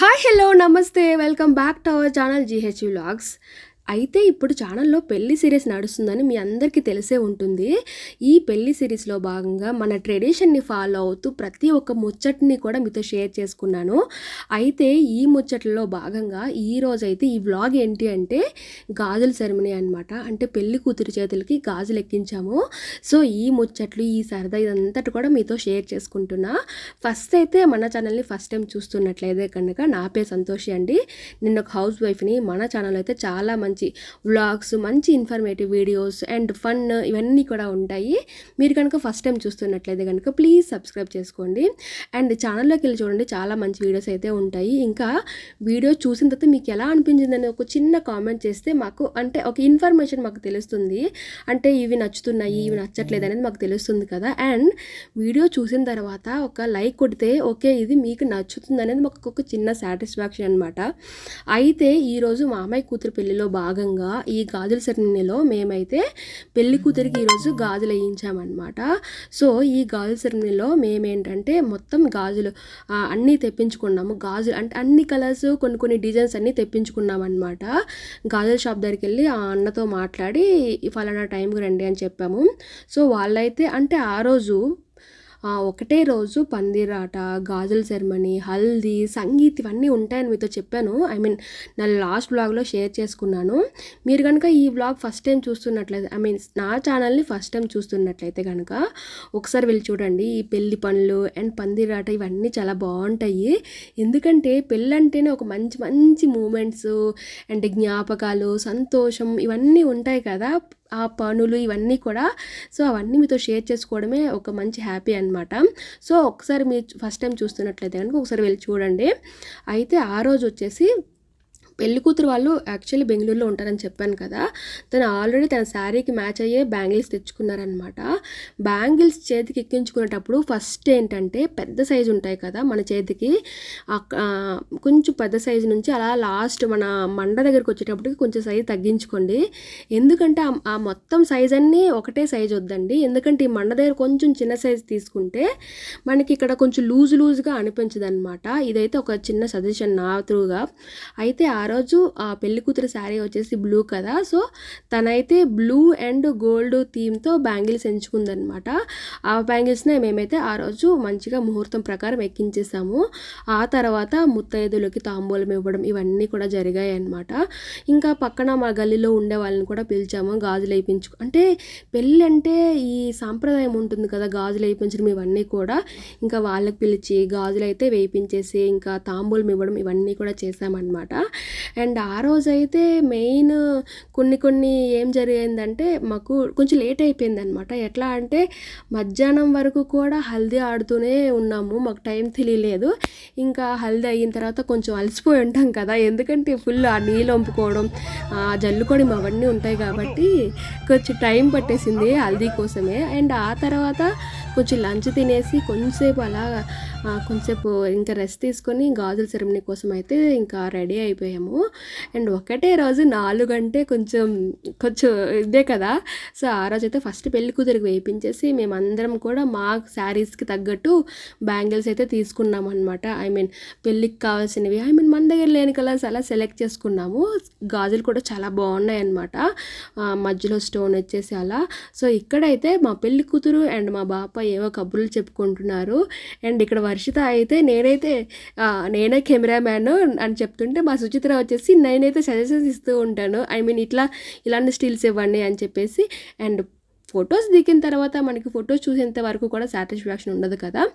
Hi hello నమస్తే welcome back to our channel GH vlogs. అయితే ఇప్పుడు ఛానల్లో పెళ్లి సిరీస్ నడుస్తుందని మీ అందరికీ తెలిసే ఉంటుంది. ఈ పెళ్లి సిరీస్లో భాగంగా మన ట్రెడిషన్ని ఫాలో అవుతూ ప్రతి ఒక్క ముచ్చట్ని కూడా మీతో షేర్ చేసుకున్నాను. అయితే ఈ ముచ్చట్లలో భాగంగా ఈరోజైతే ఈ వ్లాగ్ ఏంటి అంటే గాజుల సెరమనీ అనమాట. అంటే పెళ్లి కూతురి చేతులకి గాజులు ఎక్కించాము. సో ఈ ముచ్చట్లు ఈ సరదా ఇదంతటి కూడా మీతో షేర్ చేసుకుంటున్నా. ఫస్ట్ అయితే మన ఛానల్ని ఫస్ట్ టైం చూస్తున్నట్లయితే కనుక నా పేరు సంతోషి అండి. నేను ఒక హౌస్ వైఫ్ని. మన ఛానల్ అయితే చాలా మంచి వ్లాగ్స్, మంచి ఇన్ఫర్మేటివ్ వీడియోస్ అండ్ ఫన్ ఇవన్నీ కూడా ఉంటాయి. మీరు కనుక ఫస్ట్ టైం చూస్తున్నట్లయితే కనుక ప్లీజ్ సబ్స్క్రైబ్ చేసుకోండి. అండ్ ఛానల్లోకి వెళ్ళి చూడండి, చాలా మంచి వీడియోస్ అయితే ఉంటాయి. ఇంకా వీడియో చూసిన తర్వాత మీకు ఎలా అనిపించిందని ఒక చిన్న కామెంట్ చేస్తే మాకు అంటే ఒక ఇన్ఫర్మేషన్ మాకు తెలుస్తుంది. అంటే ఇవి నచ్చుతున్నాయి, ఇవి నచ్చట్లేదు అనేది మాకు తెలుస్తుంది కదా. అండ్ వీడియో చూసిన తర్వాత ఒక లైక్ కొడితే ఓకే ఇది మీకు నచ్చుతుంది అనేది మాకు ఒక చిన్న సాటిస్ఫాక్షన్ అనమాట. అయితే ఈరోజు మా అమ్మాయి కూతురు పెళ్లిలో భాగంగా ఈ గాజుల సెరమనీలో మేమైతే పెళ్లి కూతురికి ఈరోజు గాజులు వేయించామన్నమాట. సో ఈ గాజుల సెరమనీలో మేమేంటంటే మొత్తం గాజులు అన్నీ తెప్పించుకున్నాము. గాజులు అంటే అన్ని కలర్స్ కొన్ని డిజైన్స్ అన్నీ తెప్పించుకున్నాం అనమాట. గాజుల షాప్ దగ్గరికి వెళ్ళి ఆ అన్నతో మాట్లాడి ఫలానా టైంకి రండి అని చెప్పాము. సో వాళ్ళైతే అంటే ఆ రోజు ఒకటే రోజు పందిరాట, గాజుల సెరమనీ, హల్దీ, సంగీత్ ఇవన్నీ ఉంటాయని మీతో చెప్పాను. నా లాస్ట్ వ్లాగ్లో షేర్ చేసుకున్నాను. మీరు కనుక ఈ వ్లాగ్ ఫస్ట్ టైం చూస్తున్నట్లయితే నా ఛానల్ని ఫస్ట్ టైం చూస్తున్నట్లయితే కనుక ఒకసారి వెళ్ళి చూడండి. ఈ పెళ్లి పనులు అండ్ పందిరాట ఇవన్నీ చాలా బాగుంటాయి. ఎందుకంటే పెళ్ళి అంటేనే ఒక మంచి మంచి మూమెంట్స్ అండ్ జ్ఞాపకాలు, సంతోషం ఇవన్నీ ఉంటాయి కదా, ఆ పనులు ఇవన్నీ కూడా. సో అవన్నీ మీతో షేర్ చేసుకోవడమే ఒక మంచి హ్యాపీ అనమాట. సో ఒకసారి మీరు ఫస్ట్ టైం చూస్తున్నట్లయితే కనుక ఒకసారి వెళ్ళి చూడండి. అయితే ఆ రోజు వచ్చేసి పెళ్లి కూతురు వాళ్ళు యాక్చువల్లీ బెంగళూరులో ఉంటారని చెప్పాను కదా. తను ఆల్రెడీ తన శారీకి మ్యాచ్ అయ్యే బ్యాంగిల్స్ తెచ్చుకున్నారనమాట. బ్యాంగిల్స్ చేతికి ఎక్కించుకునేటప్పుడు ఫస్ట్ ఏంటంటే పెద్ద సైజు ఉంటాయి కదా మన చేతికి, కొంచెం పెద్ద సైజు నుంచి అలా లాస్ట్ మన మండ దగ్గరికి వచ్చేటప్పటికి కొంచెం సైజు తగ్గించుకోండి. ఎందుకంటే ఆ మొత్తం సైజ్ అన్నీ ఒకటే సైజు వద్దండి. ఎందుకంటే ఈ మండ దగ్గర కొంచెం చిన్న సైజు తీసుకుంటే మనకి ఇక్కడ కొంచెం లూజ్గా అనిపించదు అనమాట. ఇదైతే ఒక చిన్న సజెషన్ నా త్రూగా. అయితే ఆ రోజు ఆ పెళ్లి కూతురు శారీ వచ్చేసి బ్లూ కదా. సో తనైతే బ్లూ అండ్ గోల్డ్ థీమ్తో బ్యాంగిల్స్ ఎంచుకుందనమాట. ఆ బ్యాంగిల్స్నే మేమైతే ఆ రోజు మంచిగా ముహూర్తం ప్రకారం ఎక్కించేసాము. ఆ తర్వాత ముత్తైదులకి తాంబూలం ఇవ్వడం ఇవన్నీ కూడా జరిగాయి అనమాట. ఇంకా పక్కన మా గల్లీలో ఉండే వాళ్ళని కూడా పిలిచాము. గాజులు వేయించు అంటే పెళ్ళి అంటే ఈ సాంప్రదాయం ఉంటుంది కదా, గాజులు వేయించడం ఇవన్నీ కూడా. ఇంకా వాళ్ళకి పిలిచి గాజులు అయితే వేయించేసి ఇంకా తాంబూలం ఇవ్వడం ఇవన్నీ కూడా చేసామన్నమాట. అండ్ ఆ రోజైతే మెయిన్ కొన్ని ఏం జరిగిందంటే మాకు కొంచెం లేట్ అయిపోయింది అనమాట. ఎట్లా అంటే మధ్యాహ్నం వరకు కూడా హల్దీ ఆడుతూనే ఉన్నాము, మాకు టైం తెలియలేదు. ఇంకా హల్దీ అయిన తర్వాత కొంచెం అలసిపోయి ఉంటాం కదా, ఎందుకంటే ఫుల్ ఆ నీళ్ళు వంపుకోవడం, జల్లుకోవడం అవన్నీ ఉంటాయి కాబట్టి కొంచెం టైం పట్టేసింది హల్దీ కోసమే. అండ్ ఆ తర్వాత కొంచెం లంచ్ తినేసి కొంచెంసేపు అలా కొంచెంసేపు ఇంకా రెస్ట్ తీసుకొని గాజుల సెరమనీ కోసం అయితే ఇంకా రెడీ అయిపోయాము. అండ్ ఒకటే రోజు 4 అంటే కొంచెం ఇదే కదా. సో ఆ రోజు అయితే ఫస్ట్ పెళ్లి కూతురికి వేయించేసి మేమందరం కూడా మా శారీస్కి తగ్గట్టు బ్యాంగిల్స్ అయితే తీసుకున్నాం అనమాట. పెళ్ళికి కావాల్సినవి మన దగ్గర లేని కలర్స్ అలా సెలెక్ట్ చేసుకున్నాము. గాజులు కూడా చాలా బాగున్నాయి అనమాట, మధ్యలో స్టోన్ వచ్చేసి అలా. సో ఇక్కడైతే మా పెళ్లి కూతురు అండ్ మా బాప ఏవో కబుర్లు చెప్పుకుంటున్నారు. అండ్ ఇక్కడ వర్షిత అయితే నేనే కెమెరామ్యాన్ అని చెప్తుంటే మా సుచిత్ర వచ్చేసి నేనైతే సజెషన్స్ ఇస్తూ ఉంటాను. ఇలాంటి స్టిల్స్ ఇవ్వండి అని చెప్పేసి. అండ్ ఫొటోస్ దిగిన తర్వాత మనకి ఫొటోస్ చూసేంత వరకు కూడా సాటిస్ఫాక్షన్ ఉండదు కదా.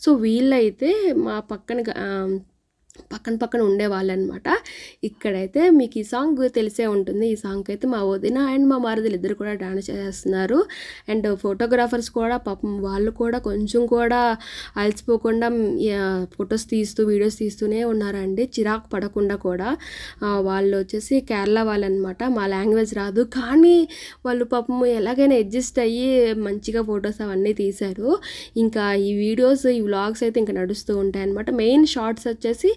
సో వీళ్ళైతే మా పక్కన ఉండేవాళ్ళు అనమాట. ఇక్కడైతే మీకు ఈ సాంగ్ తెలిసే ఉంటుంది. ఈ సాంగ్ అయితే మా వదిన అండ్ మా మరదలు ఇద్దరు కూడా డాన్స్ చేస్తున్నారు. అండ్ ఫోటోగ్రాఫర్స్ కూడా పాపం వాళ్ళు కూడా కొంచెం కూడా అలసిపోకుండా ఫొటోస్ తీస్తూ వీడియోస్ తీస్తూనే ఉన్నారండి, చిరాకు పడకుండా కూడా. వాళ్ళు వచ్చేసి కేరళ వాళ్ళు అనమాట. మా లాంగ్వేజ్ రాదు కానీ వాళ్ళు పాపం ఎలాగైనా అడ్జస్ట్ అయ్యి మంచిగా ఫొటోస్ అవన్నీ తీశారు. ఇంకా ఈ వీడియోస్ ఈ వ్లాగ్స్ అయితే ఇంకా నడుస్తూ ఉంటాయి అనమాట. మెయిన్ షార్ట్స్ వచ్చేసి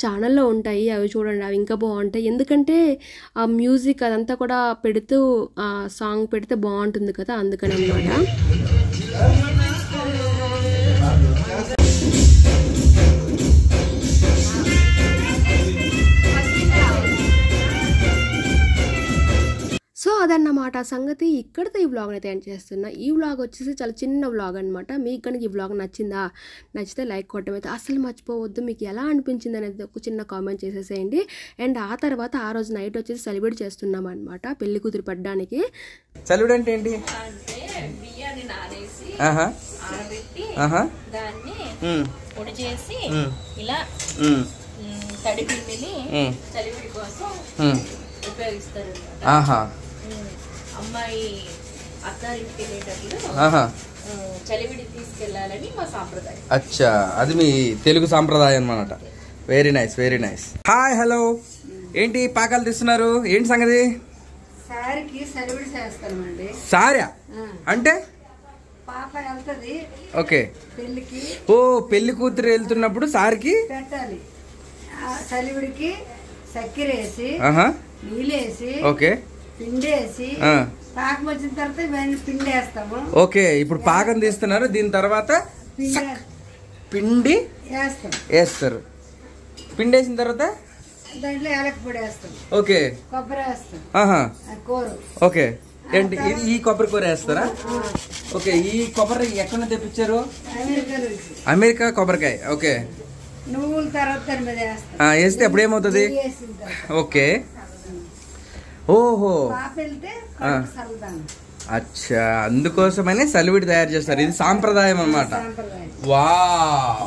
ఛానల్లో ఉంటాయి, అవి చూడండి, అవి ఇంకా బాగుంటాయి. ఎందుకంటే ఆ మ్యూజిక్ అదంతా కూడా పెడుతూ సాంగ్ పెడితే బాగుంటుంది కదా, అందుకని అన్నమాట. అదన్నమాట సంగతి. ఇక్కడితో ఈ వ్లాగ్ అయితే ఎండ్ చేస్తున్నా. ఈ వ్లాగ్ వచ్చేసి చాలా చిన్న వ్లాగ్ అనమాట. మీకు కనుక ఈ వ్లాగ్ నచ్చితే లైక్ కొట్టడం అయితే అస్సలు మర్చిపోవద్దు. మీకు ఎలా అనిపించింది అనేది ఒక చిన్న కామెంట్ చేసేసేయండి. అండ్ ఆ తర్వాత ఆ రోజు నైట్ వచ్చేసి సెలబ్రేట్ చేస్తున్నాం అనమాట పెళ్లి కూతురు పడ్డానికి. సెలబ్రేట్ అంటే ఏంటి? బియ్యాన్ని నానేసి ఆరబెట్టి దాన్ని పొడి చేసి ఇలా తడి పిండిని చలివిడి కోసం ఉపయోగిస్తారు. అమ్మాయి అత్తారింటికి వెళ్ళేటప్పుడు చలివిడి తీసుకెళ్లాలని మా సాంప్రదాయం. అచ్చా, అది మీ తెలుగు సాంప్రదాయం అన్నమాట. Very nice, very nice. Hi, hello. ఏంటి పాకాలు తీస్తున్నారు? ఏంటి సంగతి? సారికి చలివిడి చేస్తామండి. సారా అంటే పాప వెళ్తది ఓకే పెళ్లికి. ఓ, పెళ్లి కూతురు వెళ్తున్నప్పుడు సారికి పెట్టాలి. చలివిడికి చక్కెర వేసి నీళ్ళేసి ఓకే పిండేసి పాకం వచ్చిన తర్వాత పిండి వేస్తాము. ఓకే, ఇప్పుడు పాకం తీస్తున్నారు. దీని తర్వాత పిండి వేస్తారు. పిండి వేసిన తర్వాత దాంట్లో ఏలక పొడి వేస్తాం. ఓకే, కొబ్బరి వేస్తాం. కూర ఓకే. ఏంటి ఈ కొబ్బరి కూర వేస్తారా? ఓకే, ఈ కొబ్బరి ఎక్కడ తెప్పించారు? అమెరికా కొబ్బరికాయ. ఓకే, నువ్వుల తర్వాత వేస్తే అప్పుడు ఏమవుతుంది? ఓకే, ఓహో, అచ్చా, అందుకోసమనే చలివిడి తయారు చేస్తారు. ఇది సాంప్రదాయం అన్నమాట. వావ్.